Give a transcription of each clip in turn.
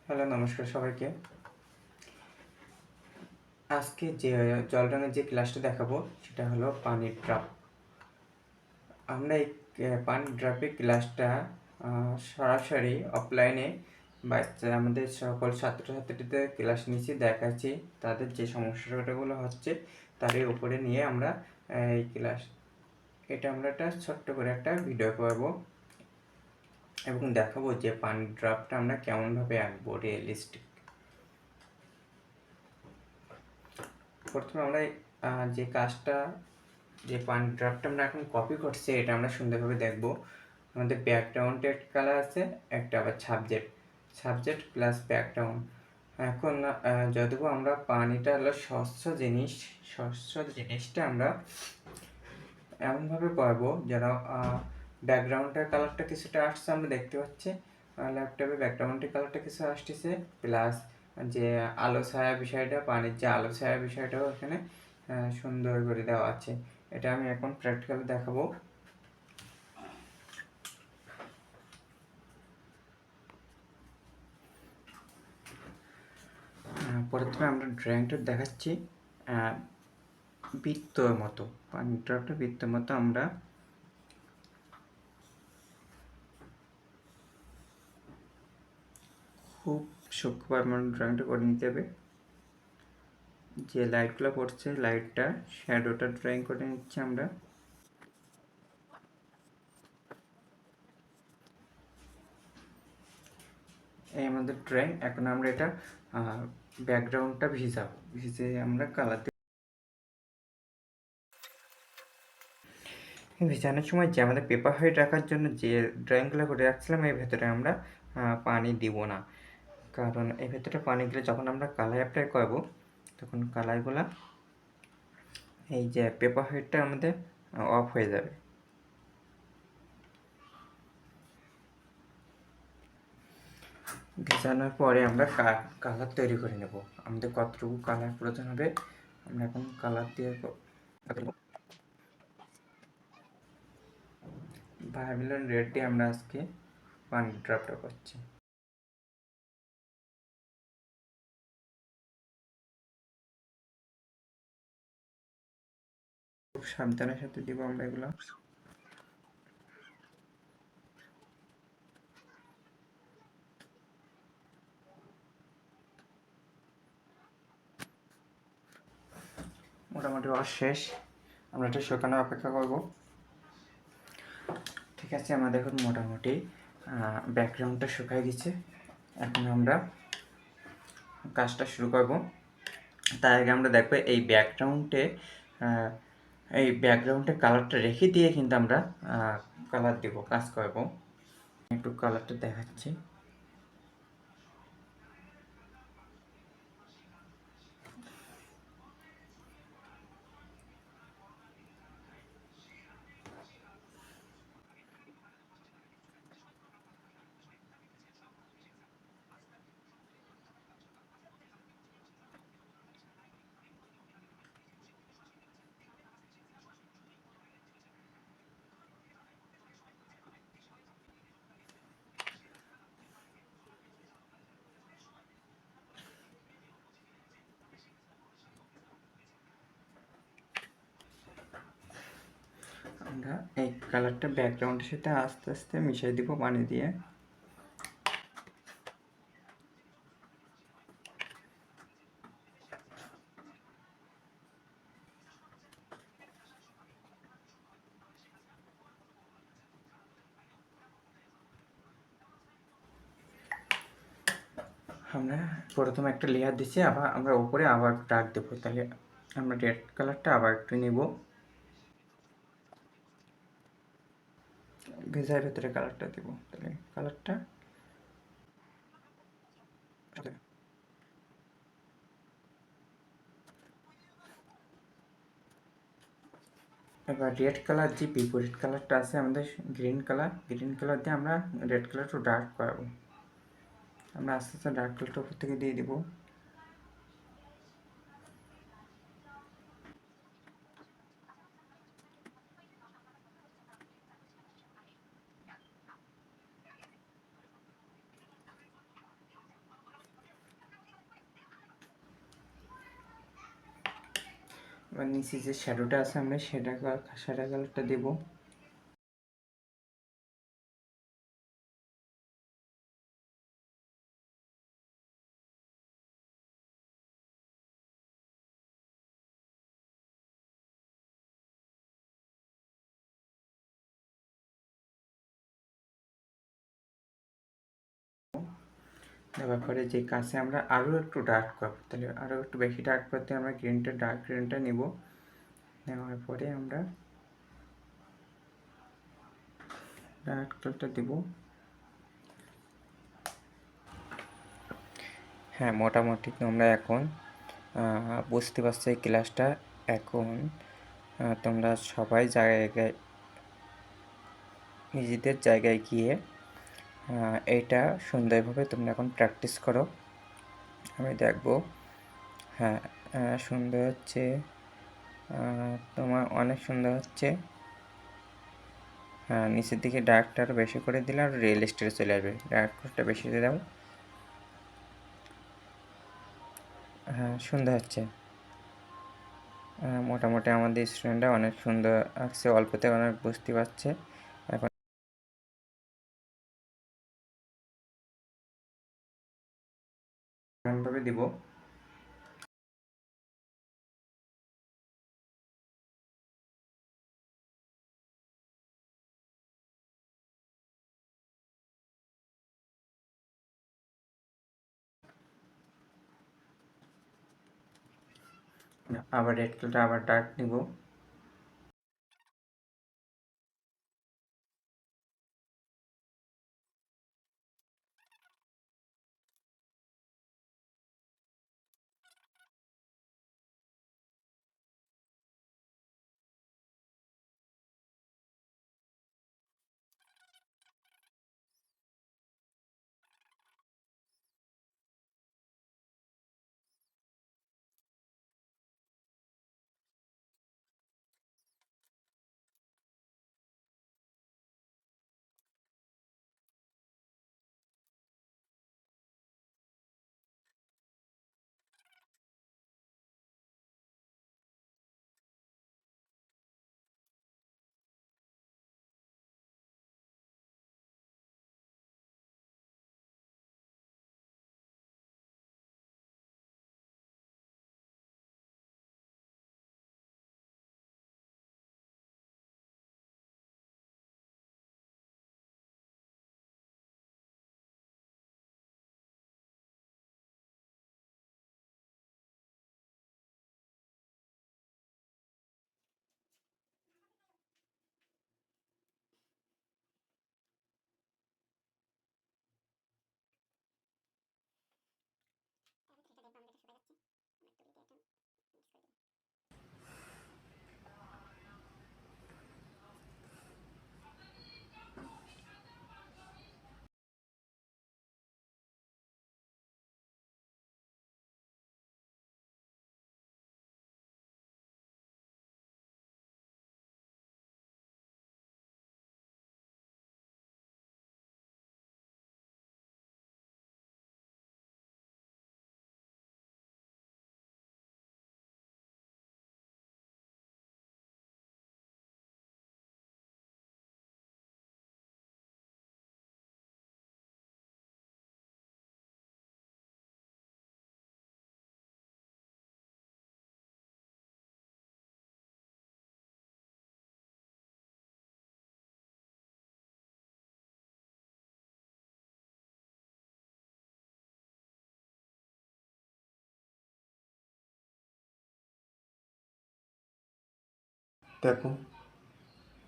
Hello, নমস্কার সবাইকে। আজকে যে জল রঙের যে ক্লাসটা দেখাবো সেটা হলো পানির ড্রপ। আমরা এই পানির ড্রপের ক্লাসটা সরাসরি অফলাইনে আমাদের সকল ছাত্রছাত্রীদের ক্লাস নিচ্ছি, দেখাচ্ছি তাদের যে সমস্যাগুলো হচ্ছে তারই উপরে নিয়ে আমরা এই ক্লাস আমরা একটা ছোট্ট করে একটা ভিডিও করব এবং দেখাবো যে পানির ড্রপটা আমরা কেমনভাবে আঁকবো রিয়েলিস্টিক। প্রথমে আমরা যে কাজটা যে পানির ড্রপটা আমরা এখন কপি করছি এটা আমরা সুন্দরভাবে দেখব। আমাদের ব্যাকগ্রাউন্ডের কালার আছে, একটা আবার সাবজেক্ট প্লাস ব্যাকগ্রাউন্ড। এখন যদিও আমরা পানিটা হলো স্বচ্ছ জিনিসটা আমরা এমনভাবে করবো যেন ব্যাকগ্রাউন্ডের কালারটা কিছুটা আসছে, আমরা দেখতে পাচ্ছি ল্যাপটপে ব্যাকগ্রাউন্ডের কালারটা কিছু আসতেছে, প্লাস যে আলো ছায়া বিষয়টা, পানির যে আলো ছায়া বিষয়টাও এখানে সুন্দর করে দেওয়া আছে। এটা আমি এখন প্র্যাকটিক্যালি দেখাবো। প্রথমে আমরা ড্রয়িংটা দেখাচ্ছি বৃত্তর মতো, পানির ড্রপটা বৃত্তর মতো আমরা খুব সূক্ষ্মভাবে আমরা ড্রয়িংটা করে নিতে হবে। যে লাইটগুলো পড়ছে লাইটটা শ্যাডোটা ড্রয়িং করে নিচ্ছি আমরা। এই আমাদের ড্রয়িং। এখন আমরা এটা ব্যাকগ্রাউন্ডটা ভিজে আমরা কালার দিই। ভিজানোর সময় যে আমাদের পেপার হাইট রাখার জন্য যে ড্রয়িংগুলো করে রাখছিলাম এর ভেতরে আমরা পানি দিব না, কারণ এর ভেতরে পানি দিলে যখন আমরা কালার অ্যাপ্লাই করব তখন কালারগুলো এই যে পেপার হাইটটা আমাদের অফ হয়ে যাবে। ভেজানোর পরে আমরা কালার তৈরি করে নেব। আমাদের কতটুকু কালার প্রয়োজন হবে আমরা এখন কালার দিয়ে ভায়োলেট রেড দিয়ে আমরা আজকে পানির ড্রপটা করছি। খুব সাবধানের সাথে দিব আমরা এগুলো। মোটামুটি শেষ, আমরা এটা শুকানোর অপেক্ষা করব। ঠিক আছে, আমরা দেখুন মোটামুটি ব্যাকগ্রাউন্ডটা শুকায় গেছে। এখন আমরা কাজটা শুরু করব। তার আগে আমরা দেখবো এই ব্যাকগ্রাউন্ডে কালারটা রেখে দিয়ে কিন্তু আমরা কালার দেব, কাজ করব। একটু কালারটা দেখাচ্ছি। আমরা এই কালারটা ব্যাকগ্রাউন্ডের সাথে আস্তে আস্তে মিশিয়ে দিব পানি দিয়ে। আমরা প্রথমে একটা লেয়ার দিচ্ছি, আবার আমরা উপরে আবার ডার্ক দেবো। তাহলে আমরা রেড কালারটা আবার একটু নেব, ভেজার ভেতরে কালারটা দেবো। তাহলে কালারটা এবার রেড কালার যে বিপরীত কালারটা আছে আমাদের গ্রিন কালার দিয়ে আমরা রেড কালারটা ডার্ক করাবো। আমরা আস্তে আস্তে ডার্ক কালারটা উপর থেকে দিয়ে দিব। নিচে যে শ্যাডোটা আছে আমরা শ্যাডো কালারটা দেবো। দেওয়ার পরে যে কাছে আমরা আরও একটু ডার্ক করবো, তাহলে আরও একটু বেশি ডার্ক করতে আমরা ডার্ক গ্রিনটা নেব। নেওয়ার পরে আমরা ডার্ক কালারটা দেবো। হ্যাঁ, মোটামুটি তোমরা এখন বুঝতে পারছো এই ক্লাসটা। এখন তোমরা সবাই জায়গায় নিজেদের জায়গায় গিয়ে এইটা সুন্দরভাবে তোমরা এখন প্র্যাকটিস করো। আমি দেখবো। হ্যাঁ, সুন্দর হচ্ছে, তোমার অনেক সুন্দর হচ্ছে। হ্যাঁ, নিচের দিকে ডার্কটা আরও বেশি করে দিলে আর রিয়েলিস্টিক চলে আসবে। ডার্কটা বেশি দিয়ে দাও। হ্যাঁ, সুন্দর হচ্ছে। মোটামুটি আমাদের স্টুডেন্টরা অনেক সুন্দর আঁকছে, অল্পতে অনেক বুঝতে পারছে। এখন এমনভাবে দিব। আবার রেড কালারটা আবার ডার্ক নিব। দেখো,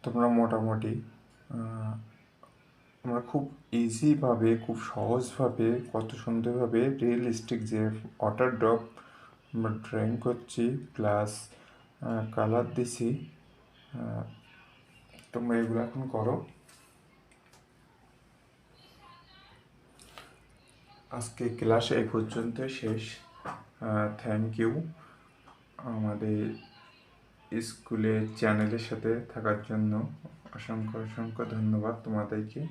তোমরা মোটামুটি আমরা খুব ইজিভাবে, খুব সহজভাবে, কত সুন্দরভাবে রিয়েলিস্টিক যে ওয়াটার ড্রপ আমরা ড্রয়িং করছি, প্লাস কালার দিছি। তোমরা এগুলো এখন করো। আজকে ক্লাস এই পর্যন্ত শেষ। থ্যাংক ইউ আমাদের স্কুলের চ্যানেলের সাথে থাকার জন্য। অসংখ্য অসংখ্য ধন্যবাদ তোমাদেরকে।